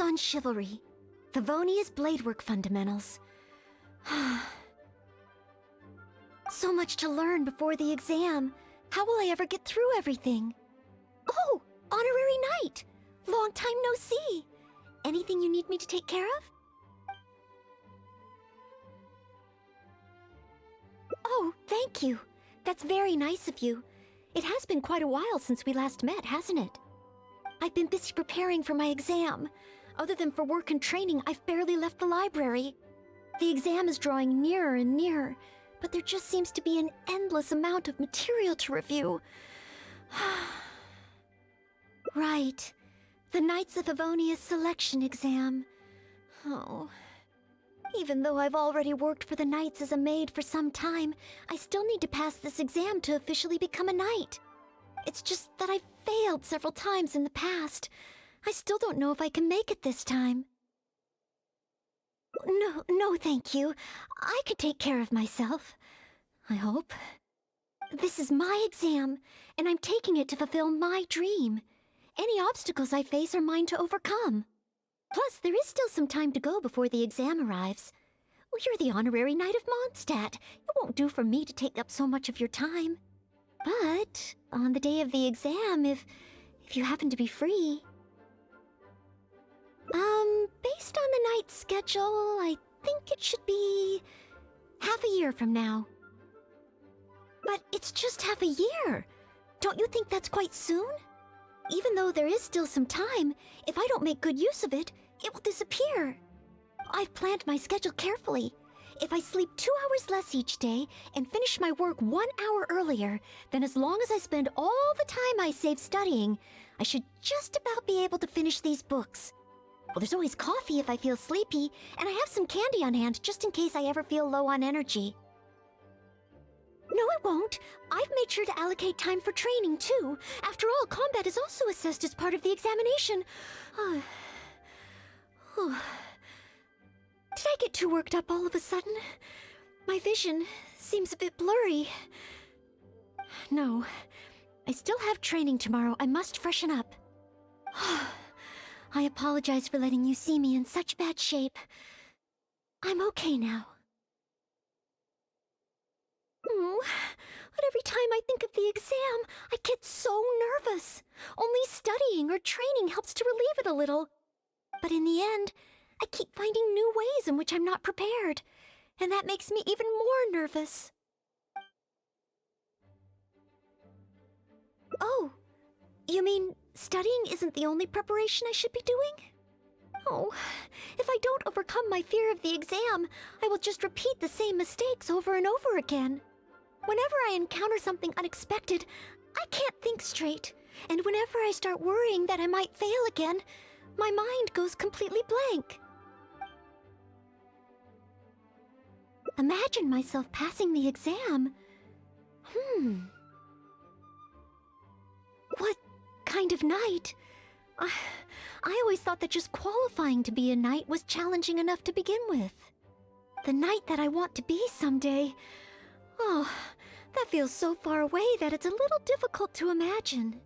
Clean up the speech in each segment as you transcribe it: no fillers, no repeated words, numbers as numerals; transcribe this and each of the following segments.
Focus on Chivalry. Favonia's Bladework Fundamentals. So much to learn before the exam. How will I ever get through everything? Oh, Honorary Knight! Long time no see. Anything you need me to take care of? Oh, thank you. That's very nice of you. It has been quite a while since we last met, hasn't it? I've been busy preparing for my exam. Other than for work and training, I've barely left the library. The exam is drawing nearer and nearer, but there just seems to be an endless amount of material to review. Right. The Knights of Favonia's selection exam. Oh. Even though I've already worked for the Knights as a maid for some time, I still need to pass this exam to officially become a knight. It's just that I've failed several times in the past. I still don't know if I can make it this time. No, thank you. I could take care of myself. I hope. This is my exam, and I'm taking it to fulfill my dream. Any obstacles I face are mine to overcome. Plus, there is still some time to go before the exam arrives. Well, you're the Honorary Knight of Mondstadt. It won't do for me to take up so much of your time. But on the day of the exam, if you happen to be free... Based on the night's schedule, I think it should be half a year from now. But it's just half a year. Don't you think that's quite soon? Even though there is still some time, if I don't make good use of it, it will disappear. I've planned my schedule carefully. If I sleep 2 hours less each day and finish my work 1 hour earlier, then as long as I spend all the time I save studying, I should just about be able to finish these books. Well, there's always coffee if I feel sleepy, and I have some candy on hand just in case I ever feel low on energy. No, it won't. I've made sure to allocate time for training, too. After all, combat is also assessed as part of the examination. Did I get too worked up all of a sudden? My vision seems a bit blurry. No, I still have training tomorrow. I must freshen up. I apologize for letting you see me in such bad shape. I'm okay now. But every time I think of the exam, I get so nervous. Only studying or training helps to relieve it a little. But in the end, I keep finding new ways in which I'm not prepared, and that makes me even more nervous. Oh, you mean studying isn't the only preparation I should be doing? Oh, if I don't overcome my fear of the exam, I will just repeat the same mistakes over and over again. Whenever I encounter something unexpected, I can't think straight, and whenever I start worrying that I might fail again, my mind goes completely blank. Imagine myself passing the exam. What kind of knight? I always thought that just qualifying to be a knight was challenging enough to begin with. The knight that I want to be someday. Oh, that feels so far away that it's a little difficult to imagine.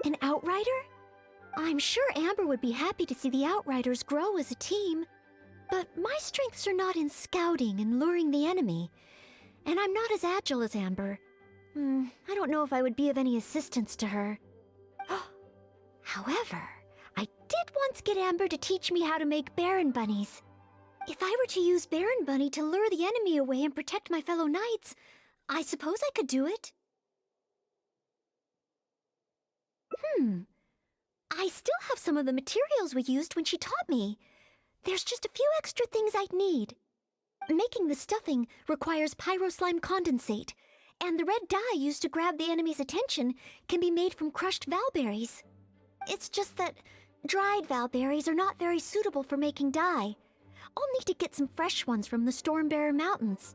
An outrider? I'm sure Amber would be happy to see the Outriders grow as a team. But my strengths are not in scouting and luring the enemy. And I'm not as agile as Amber. I don't know if I would be of any assistance to her. However, I did once get Amber to teach me how to make Baron Bunnies. If I were to use Baron Bunny to lure the enemy away and protect my fellow knights, I suppose I could do it. I still have some of the materials we used when she taught me. There's just a few extra things I'd need. Making the stuffing requires pyroslime condensate, and the red dye used to grab the enemy's attention can be made from crushed valberries. It's just that dried valberries are not very suitable for making dye. I'll need to get some fresh ones from the Stormbearer Mountains.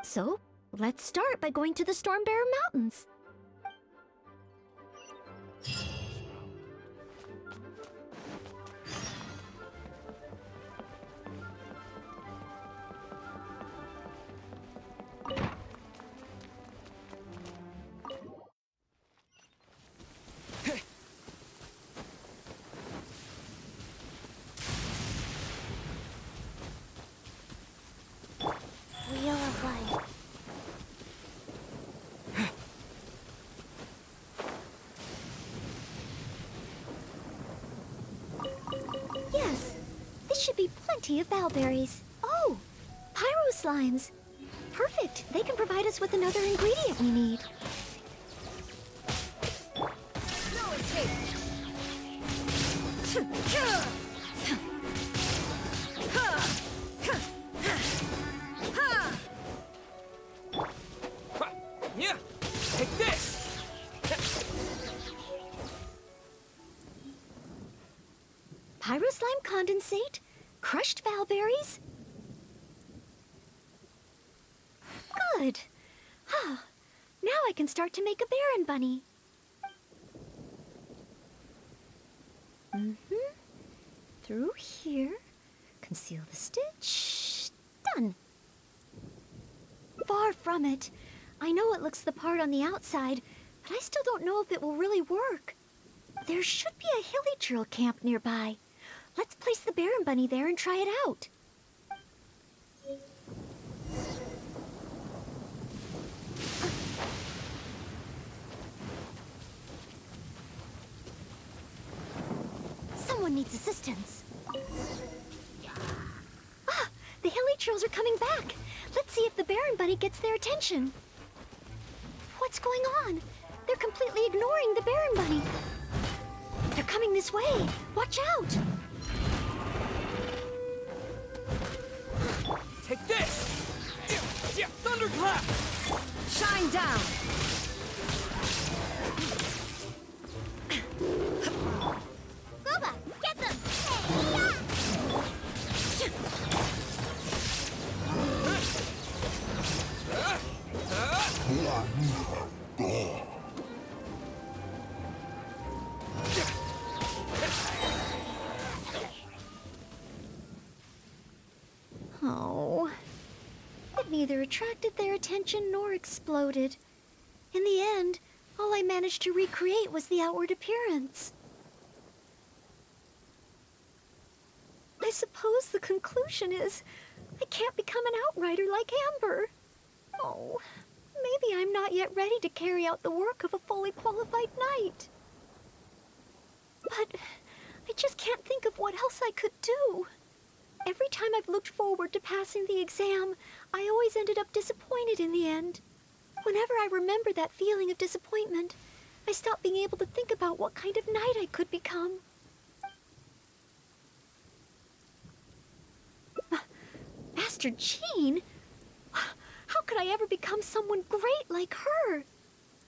So, let's start by going to the Stormbearer Mountains. variety of bowberries. Oh, pyro slimes. Perfect. They can provide us with another ingredient we need. No escape. Yeah, take this. Pyro slime condensate, crushed bowberries. Good. Now I can start to make a Baron bunny. Through here. Conceal the stitch. Done. Far from it. I know it looks the part on the outside, but I still don't know if it will really work. There should be a hilly camp nearby. Let's place the Baron bunny there and try it out. Someone needs assistance. The hilly trails are coming back. Let's see if the Baron bunny gets their attention. What's going on? They're completely ignoring the Baron bunny. They're coming this way. Watch out. Take this. Thunderclap. Shine down. Booba, get them. Oh. It neither attracted their attention nor exploded. In the end, all I managed to recreate was the outward appearance. I suppose the conclusion is I can't become an outrider like Amber. Oh, maybe I'm not yet ready to carry out the work of a fully qualified knight. But I just can't think of what else I could do. Every time I've looked forward to passing the exam, I always ended up disappointed in the end. Whenever I remember that feeling of disappointment, I stop being able to think about what kind of knight I could become. Master Jean? How could I ever become someone great like her?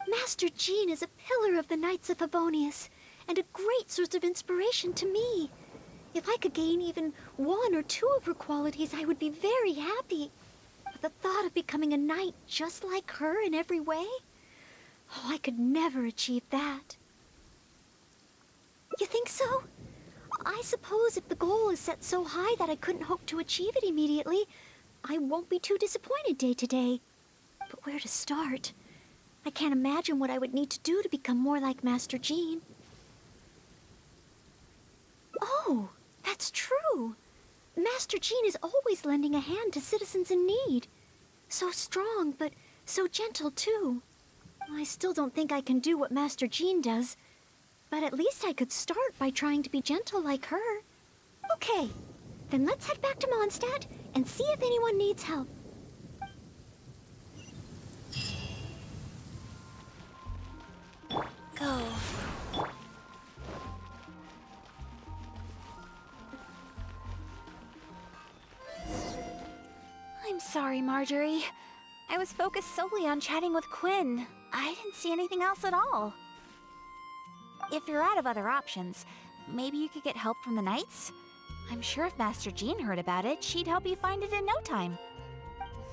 Master Jean is a pillar of the Knights of Favonius, and a great source of inspiration to me. If I could gain even one or two of her qualities, I would be very happy. But the thought of becoming a knight just like her in every way? Oh, I could never achieve that. You think so? I suppose if the goal is set so high that I couldn't hope to achieve it immediately, I won't be too disappointed day to day. But where to start? I can't imagine what I would need to do to become more like Master Jean. Oh, that's true. Master Jean is always lending a hand to citizens in need. So strong, but so gentle too. I still don't think I can do what Master Jean does, but at least I could start by trying to be gentle like her. Okay, then let's head back to Mondstadt and see if anyone needs help. Go. I'm sorry, Marjorie. I was focused solely on chatting with Quinn. I didn't see anything else at all. If you're out of other options, maybe you could get help from the Knights? I'm sure if Master Jean heard about it, she'd help you find it in no time.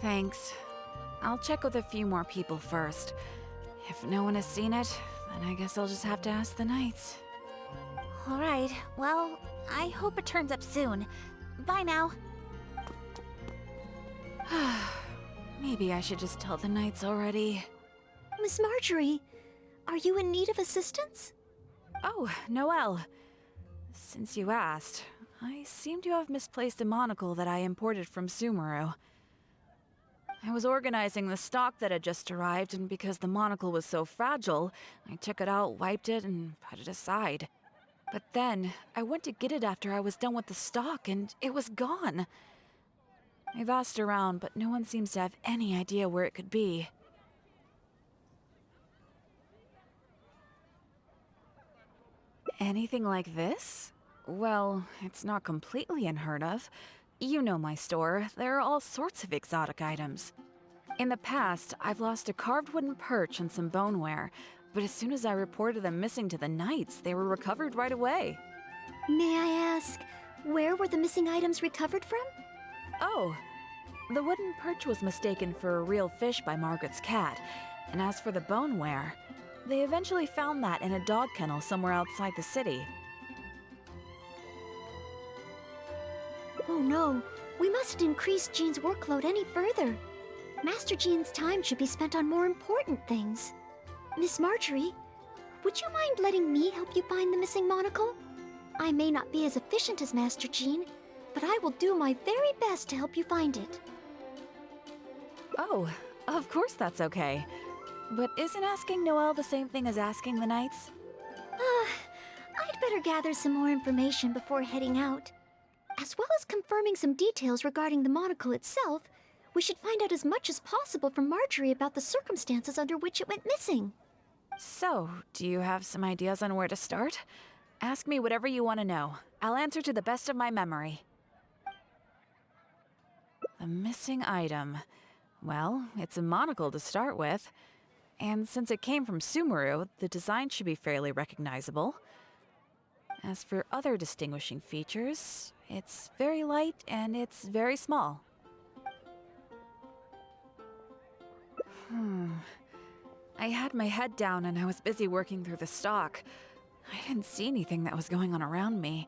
Thanks. I'll check with a few more people first. If no one has seen it, then I guess I'll just have to ask the Knights. All right, well, I hope it turns up soon. Bye now. Maybe I should just tell the Knights already. Miss Marjorie, are you in need of assistance? Oh, Noelle. Since you asked, I seem to have misplaced a monocle that I imported from Sumeru. I was organizing the stock that had just arrived, and because the monocle was so fragile, I took it out, wiped it, and put it aside. But then, I went to get it after I was done with the stock, and it was gone. I've asked around, but no one seems to have any idea where it could be. Anything like this? Well, it's not completely unheard of. You know my store. There are all sorts of exotic items. In the past, I've lost a carved wooden perch and some boneware, but as soon as I reported them missing to the knights, they were recovered right away. May I ask, where were the missing items recovered from? Oh, the wooden perch was mistaken for a real fish by Margaret's cat, and as for the boneware, they eventually found that in a dog kennel somewhere outside the city. Oh no, we mustn't increase Jean's workload any further. Master Jean's time should be spent on more important things. Miss Marjorie, would you mind letting me help you find the missing monocle? I may not be as efficient as Master Jean, but I will do my very best to help you find it. Oh, of course that's okay. But isn't asking Noelle the same thing as asking the knights? I'd better gather some more information before heading out. As well as confirming some details regarding the monocle itself, we should find out as much as possible from Marjorie about the circumstances under which it went missing. So, do you have some ideas on where to start? Ask me whatever you want to know. I'll answer to the best of my memory. The missing item. Well, it's a monocle to start with. And since it came from Sumeru, the design should be fairly recognizable. As for other distinguishing features, it's very light and it's very small. I had my head down and I was busy working through the stock. I didn't see anything that was going on around me.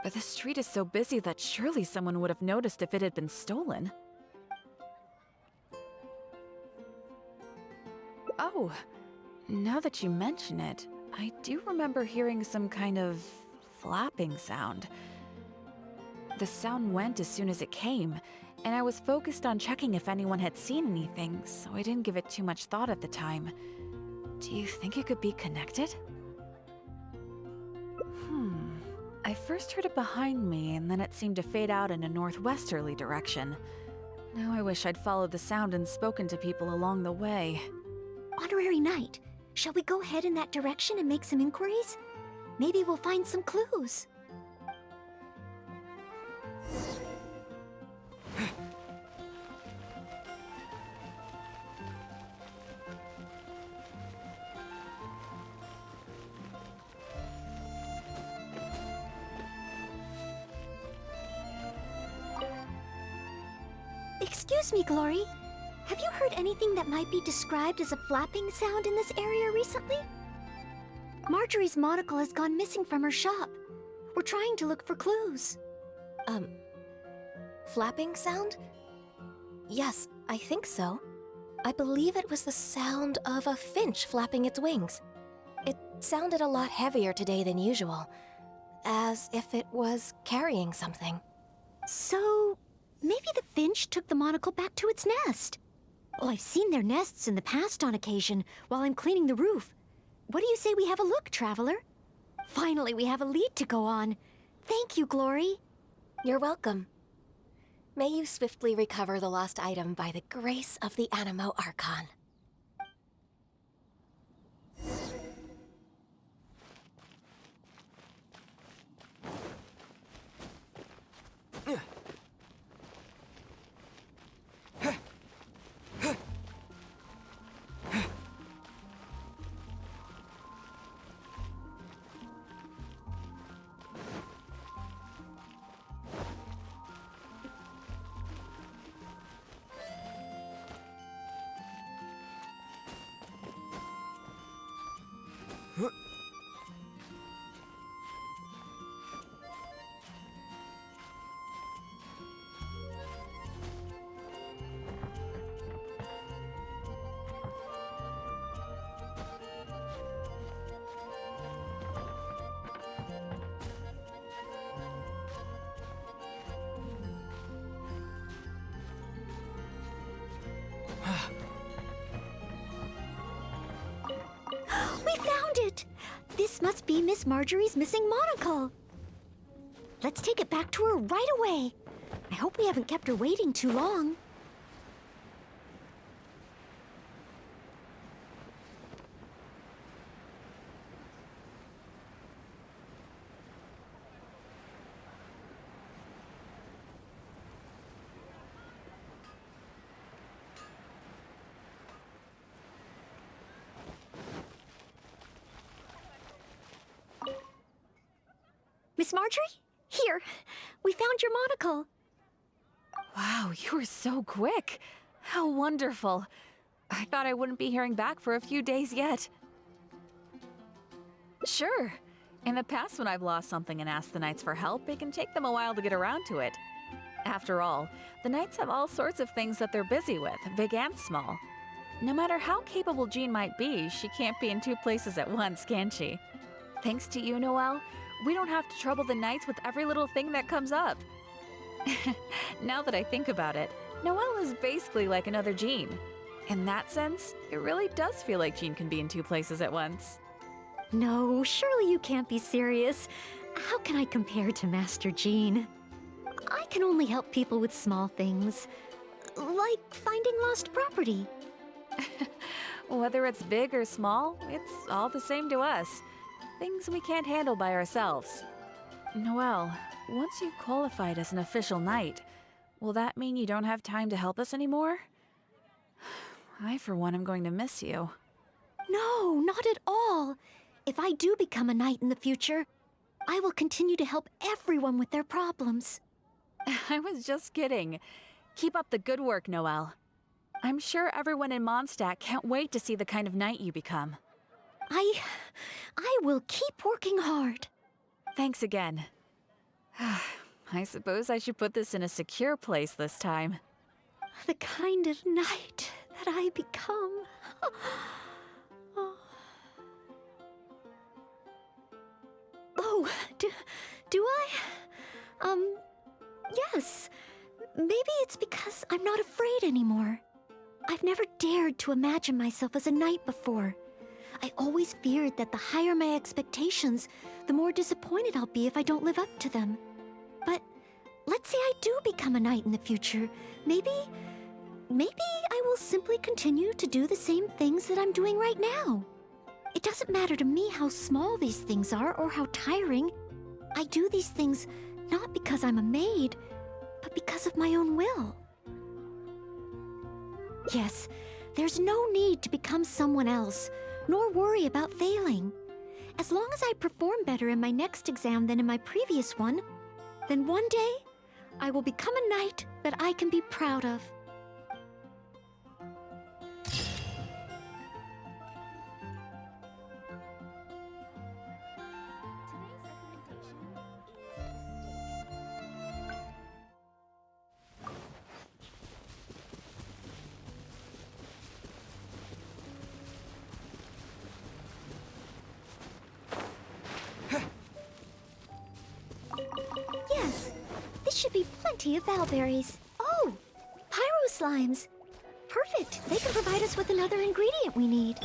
But the street is so busy that surely someone would have noticed if it had been stolen. Oh, now that you mention it, I do remember hearing some kind of flapping sound. The sound went as soon as it came, and I was focused on checking if anyone had seen anything, so I didn't give it too much thought at the time. Do you think it could be connected? I first heard it behind me, and then it seemed to fade out in a northwesterly direction. Now I wish I'd followed the sound and spoken to people along the way. Honorary Knight, shall we go ahead in that direction and make some inquiries? Maybe we'll find some clues. Excuse me, Glory. Have you heard anything that might be described as a flapping sound in this area recently? Marjorie's monocle has gone missing from her shop. We're trying to look for clues. Flapping sound? Yes, I think so. I believe it was the sound of a finch flapping its wings. It sounded a lot heavier today than usual, as if it was carrying something. So, maybe the finch took the monocle back to its nest. Oh, I've seen their nests in the past on occasion while I'm cleaning the roof. What do you say we have a look, Traveler? Finally, we have a lead to go on. Thank you, Glory. You're welcome. May you swiftly recover the lost item by the grace of the Animo Archon. We found it! This must be Miss Marjorie's missing monocle. Let's take it back to her right away. I hope we haven't kept her waiting too long. Miss Marjorie? Here, we found your monocle. Wow, you were so quick. How wonderful. I thought I wouldn't be hearing back for a few days yet. Sure. In the past, when I've lost something and asked the Knights for help, it can take them a while to get around to it. After all, the Knights have all sorts of things that they're busy with, big and small. No matter how capable Jean might be, she can't be in two places at once, can she? Thanks to you, Noelle, we don't have to trouble the Knights with every little thing that comes up. Now that I think about it, Noelle is basically like another Jean. In that sense, it really does feel like Jean can be in two places at once. No, surely you can't be serious. How can I compare to Master Jean? I can only help people with small things, like finding lost property. Whether it's big or small, it's all the same to us. Things we can't handle by ourselves. Noelle, once you've qualified as an official knight, will that mean you don't have time to help us anymore? I, for one, am going to miss you. No, not at all. If I do become a knight in the future, I will continue to help everyone with their problems. I was just kidding. Keep up the good work, Noelle. I'm sure everyone in Mondstadt can't wait to see the kind of knight you become. I will keep working hard. Thanks again. I suppose I should put this in a secure place this time. The kind of knight that I become. Oh, do I? Yes. Maybe it's because I'm not afraid anymore. I've never dared to imagine myself as a knight before. I always feared that the higher my expectations, the more disappointed I'll be if I don't live up to them. But let's say I do become a knight in the future. Maybe I will simply continue to do the same things that I'm doing right now. It doesn't matter to me how small these things are or how tiring. I do these things not because I'm a maid, but because of my own will. Yes, there's no need to become someone else, nor worry about failing. As long as I perform better in my next exam than in my previous one, then one day, I will become a knight that I can be proud of. Yes, this should be plenty of valberries. Oh, pyro slimes. Perfect. They can provide us with another ingredient we need.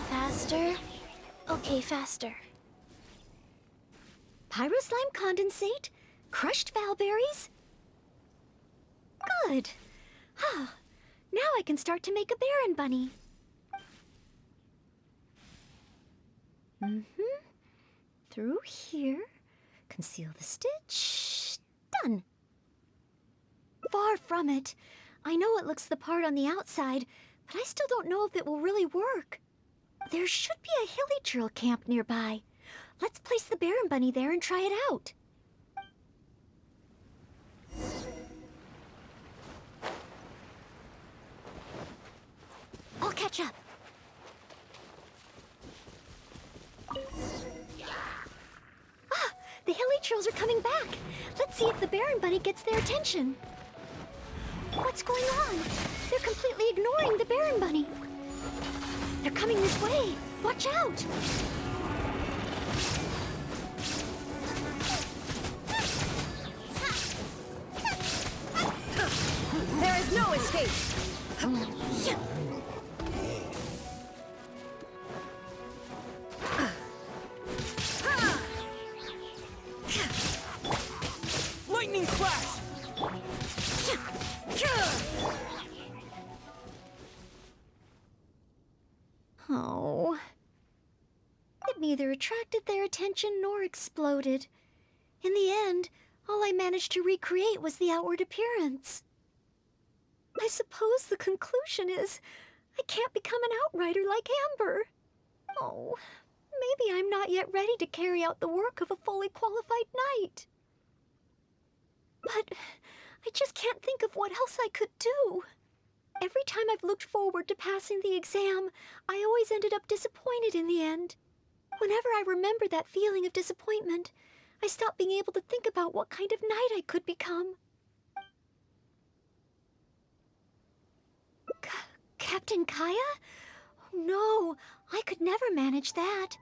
Faster. Okay, faster. Pyro slime condensate, crushed valberries. Good. Now I can start to make a Baron bunny. Through here. Conceal the stitch. Done. Far from it. I know it looks the part on the outside, but I still don't know if it will really work. There should be a hilichurl camp nearby. Let's place the Baron bunny there and try it out. I'll catch up. The hilichurls are coming back. Let's see if the Baron bunny gets their attention. What's going on? They're completely ignoring the Baron bunny. They're coming this way. Watch out! escape. Lightning flash! Oh. It neither attracted their attention nor exploded. In the end, all I managed to recreate was the outward appearance. I suppose the conclusion is I can't become an outrider like Amber. Oh, maybe I'm not yet ready to carry out the work of a fully qualified knight. But I just can't think of what else I could do. Every time I've looked forward to passing the exam, I always ended up disappointed in the end. Whenever I remember that feeling of disappointment, I stop being able to think about what kind of knight I could become. Captain Kaya? Oh, no, I could never manage that.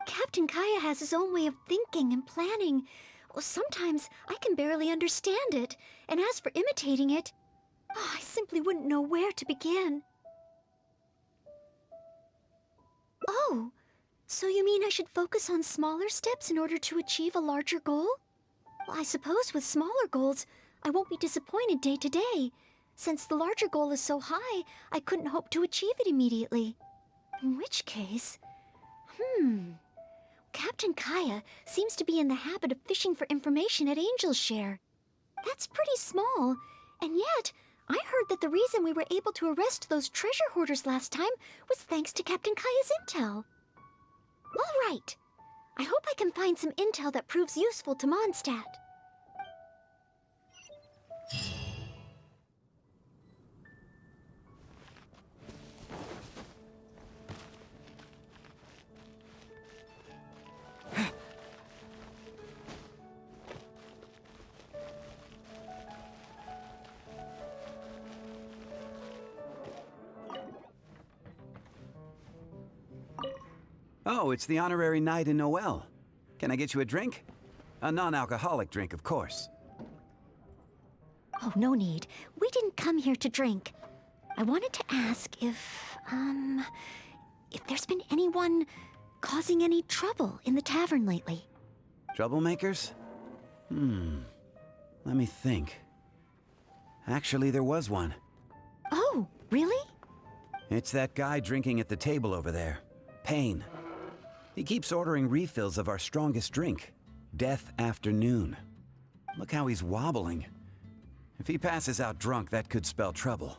Captain Kaya has his own way of thinking and planning. Well, sometimes I can barely understand it, and as for imitating it, I simply wouldn't know where to begin. Oh, so you mean I should focus on smaller steps in order to achieve a larger goal? Well, I suppose with smaller goals, I won't be disappointed day to day. Since the larger goal is so high, I couldn't hope to achieve it immediately. In which case... Captain Kaya seems to be in the habit of fishing for information at Angel's Share. That's pretty small, and yet I heard that the reason we were able to arrest those treasure hoarders last time was thanks to Captain Kaya's intel. All right. I hope I can find some intel that proves useful to Mondstadt. Oh, it's the honorary knight in Ноэлль. Can I get you a drink? A non-alcoholic drink, of course. Oh, no need. We didn't come here to drink. I wanted to ask if there's been anyone causing any trouble in the tavern lately. Troublemakers? Let me think. Actually, there was one. Oh, really? It's that guy drinking at the table over there. Pain. He keeps ordering refills of our strongest drink, Death Afternoon. Look how he's wobbling. If he passes out drunk, that could spell trouble.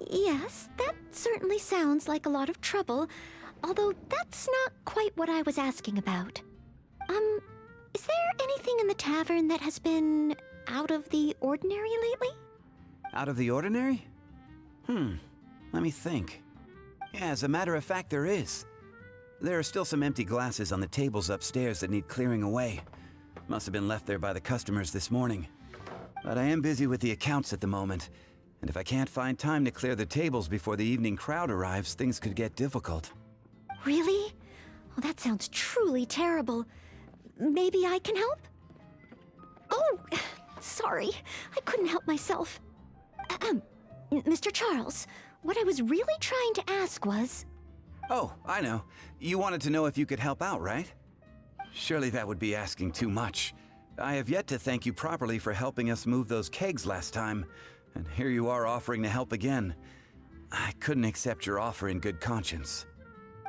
Yes, that certainly sounds like a lot of trouble, although that's not quite what I was asking about. Is there anything in the tavern that has been out of the ordinary lately? Out of the ordinary? Let me think. Yeah, as a matter of fact, there is. There are still some empty glasses on the tables upstairs that need clearing away. Must have been left there by the customers this morning. But I am busy with the accounts at the moment, and if I can't find time to clear the tables before the evening crowd arrives, things could get difficult. Really? Well, that sounds truly terrible. Maybe I can help? Oh, sorry. I couldn't help myself. Mr. Charles, what I was really trying to ask was... Oh, I know. You wanted to know if you could help out, right? Surely that would be asking too much. I have yet to thank you properly for helping us move those kegs last time, and here you are offering to help again. I couldn't accept your offer in good conscience.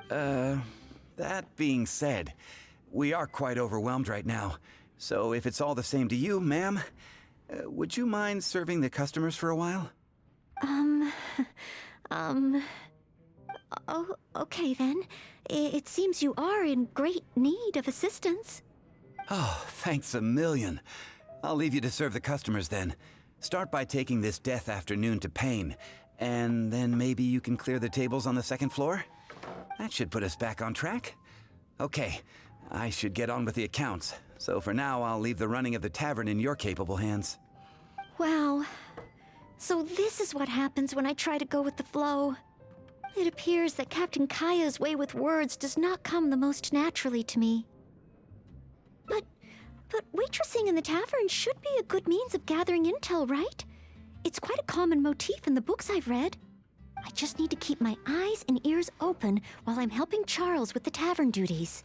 That being said, we are quite overwhelmed right now, so if it's all the same to you, ma'am, would you mind serving the customers for a while? Oh, okay then. It seems you are in great need of assistance. Oh, thanks a million. I'll leave you to serve the customers then. Start by taking this Death Afternoon to Pain, and then maybe you can clear the tables on the second floor? That should put us back on track. Okay, I should get on with the accounts, so for now I'll leave the running of the tavern in your capable hands. Wow. So this is what happens when I try to go with the flow. It appears that Captain Kaya's way with words does not come the most naturally to me. But waitressing in the tavern should be a good means of gathering intel, right? It's quite a common motif in the books I've read. I just need to keep my eyes and ears open while I'm helping Charles with the tavern duties.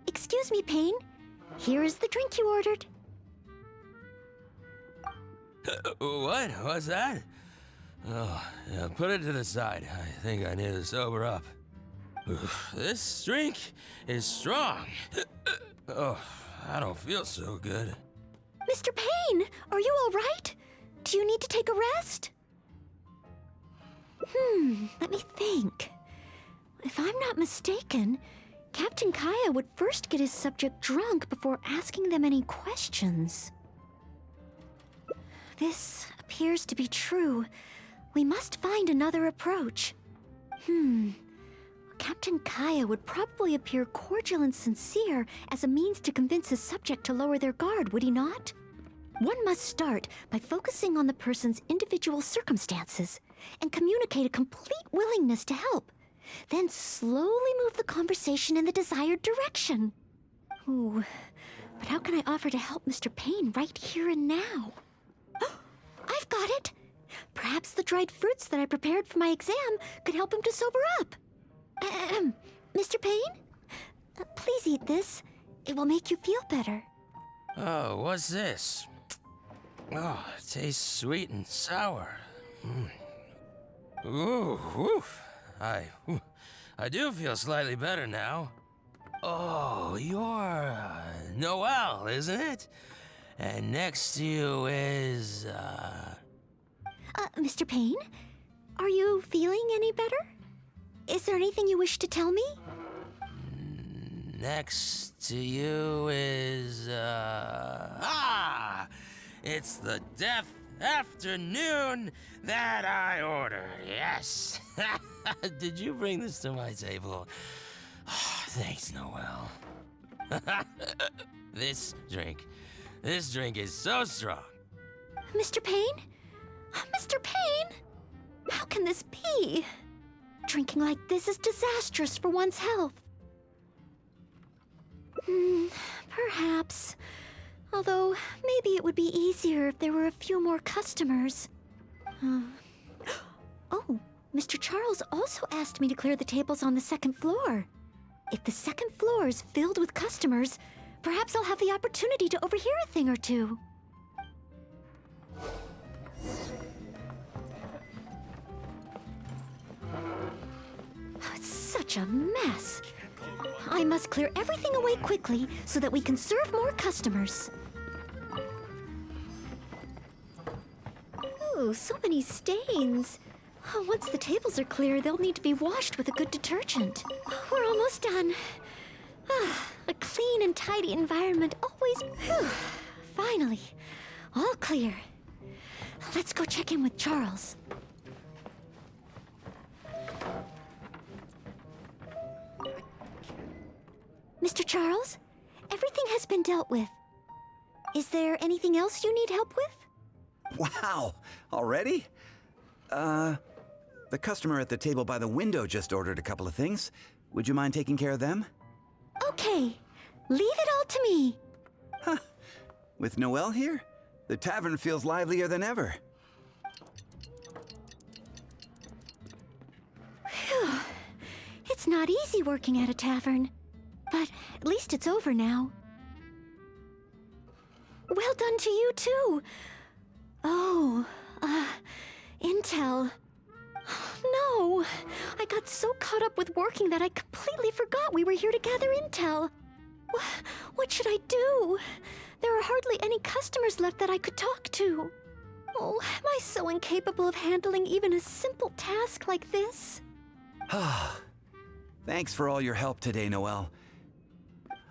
Excuse me, Payne. Here is the drink you ordered. What? What's that? Oh, yeah, put it to the side. I think I need to sober up. This drink is strong. Oh, I don't feel so good. Mr. Payne, are you all right? Do you need to take a rest? Let me think. If I'm not mistaken, Captain Kaya would first get his subject drunk before asking them any questions. This appears to be true. We must find another approach. Captain Kaya would probably appear cordial and sincere as a means to convince his subject to lower their guard, would he not? One must start by focusing on the person's individual circumstances and communicate a complete willingness to help. Then slowly move the conversation in the desired direction. Ooh, but how can I offer to help Mr. Payne right here and now? I've got it! Perhaps the dried fruits that I prepared for my exam could help him to sober up. Mr. Payne? Please eat this. It will make you feel better. Oh, what's this? Oh, it tastes sweet and sour. Ooh, woof. I do feel slightly better now. Oh, you're Ноэлль, isn't it? And next to you is, Mr. Payne? Are you feeling any better? Is there anything you wish to tell me? Next to you is, it's the death afternoon that I ordered, yes. Did you bring this to my table? Oh, thanks, Ноэлль. This drink is so strong. Mr. Payne? Mr. Payne? How can this be? Drinking like this is disastrous for one's health. Perhaps. Although, maybe it would be easier if there were a few more customers. Oh, Mr. Charles also asked me to clear the tables on the second floor. If the second floor is filled with customers, perhaps I'll have the opportunity to overhear a thing or two. It's such a mess. I must clear everything away quickly so that we can serve more customers. Ooh, so many stains. Once the tables are clear, they'll need to be washed with a good detergent. We're almost done. A clean and tidy environment always... Finally, all clear. Let's go check in with Charles. Mr. Charles, everything has been dealt with. Is there anything else you need help with? Wow, already? The customer at the table by the window just ordered a couple of things. Would you mind taking care of them? Okay, leave it all to me. Huh. With Ноэлль here, the tavern feels livelier than ever. Phew. It's not easy working at a tavern, but at least it's over now. Well done to you, too. Oh, intel. No, I got so caught up with working that I completely forgot we were here to gather intel. What should I do? There are hardly any customers left that I could talk to. Oh, am I so incapable of handling even a simple task like this? Thanks for all your help today, Ноэлль.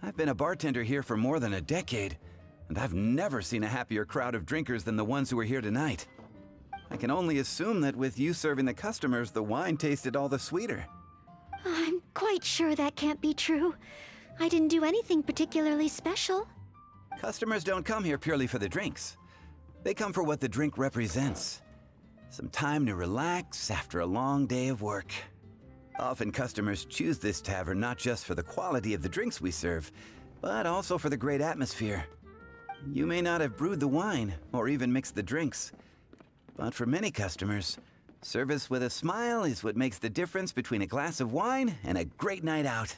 I've been a bartender here for more than a decade, and I've never seen a happier crowd of drinkers than the ones who are here tonight. I can only assume that with you serving the customers, the wine tasted all the sweeter. I'm quite sure that can't be true. I didn't do anything particularly special. Customers don't come here purely for the drinks. They come for what the drink represents. Some time to relax after a long day of work. Often customers choose this tavern not just for the quality of the drinks we serve, but also for the great atmosphere. You may not have brewed the wine or even mixed the drinks, but for many customers, service with a smile is what makes the difference between a glass of wine and a great night out.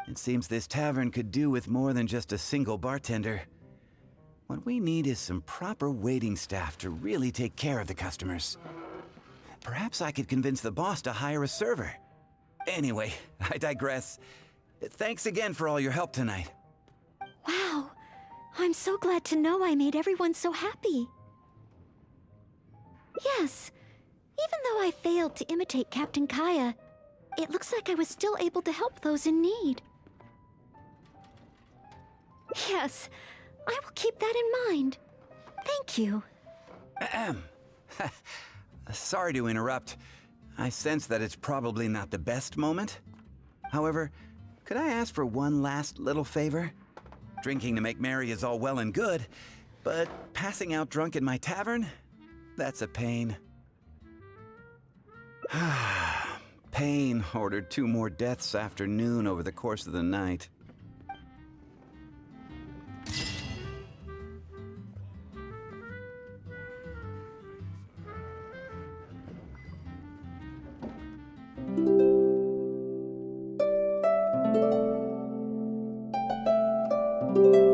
It seems this tavern could do with more than just a single bartender. What we need is some proper waiting staff to really take care of the customers. Perhaps I could convince the boss to hire a server. Anyway, I digress. Thanks again for all your help tonight. Wow, I'm so glad to know I made everyone so happy. Yes, even though I failed to imitate Captain Kaya, it looks like I was still able to help those in need. Yes, I will keep that in mind. Thank you. Ahem. Sorry to interrupt. I sense that it's probably not the best moment. However, could I ask for one last little favor? Drinking to make merry is all well and good, but passing out drunk in my tavern? That's a pain. Pain ordered 2 more deaths after noon over the course of the night. Thank you.